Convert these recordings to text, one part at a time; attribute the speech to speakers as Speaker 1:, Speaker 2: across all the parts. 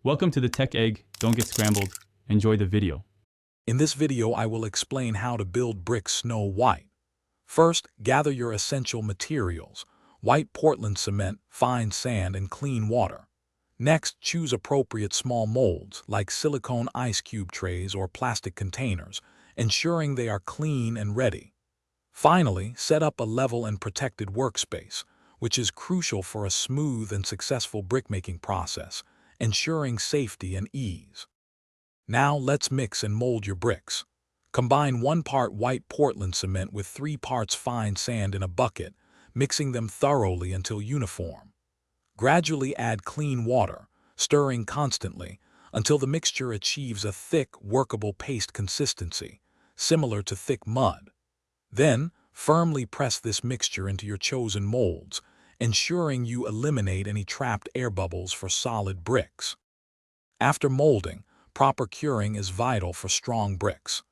Speaker 1: Welcome to the Tech Egg. Don't get scrambled. Enjoy the video.
Speaker 2: In this video, I will explain how to build bricks snow white. First, gather your essential materials: white Portland cement, fine sand, and clean water. Next, choose appropriate small molds like silicone ice cube trays or plastic containers, ensuring they are clean and ready. Finally, set up a level and protected workspace, which is crucial for a smooth and successful brickmaking process, ensuring safety and ease. Now let's mix and mold your bricks. Combine 1 part white Portland cement with 3 parts fine sand in a bucket, mixing them thoroughly until uniform. Gradually add clean water, stirring constantly until the mixture achieves a thick, workable paste consistency, similar to thick mud. Then, firmly press this mixture into your chosen molds, ensuring you eliminate any trapped air bubbles for solid bricks. After molding, proper curing is vital for strong bricks.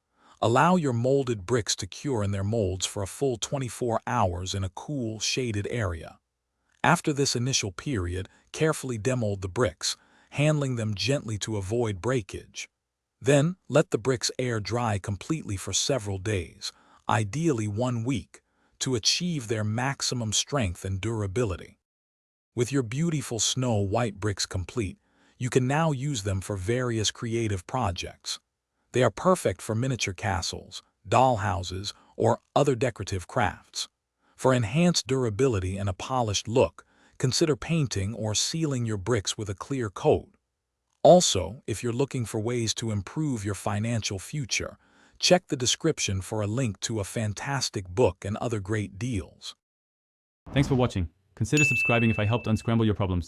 Speaker 2: Allow your molded bricks to cure in their molds for a full 24 hours in a cool, shaded area. After this initial period, carefully demold the bricks, handling them gently to avoid breakage. Then, let the bricks air dry completely for several days, ideally 1 week, to achieve their maximum strength and durability. With your beautiful snow white bricks complete, you can now use them for various creative projects. They are perfect for miniature castles, doll houses, or other decorative crafts. For enhanced durability and a polished look, consider painting or sealing your bricks with a clear coat. Also, if you're looking for ways to improve your financial future, check the description for a link to a fantastic book and other great deals.
Speaker 1: Thanks for watching. Consider subscribing if I helped unscramble your problems.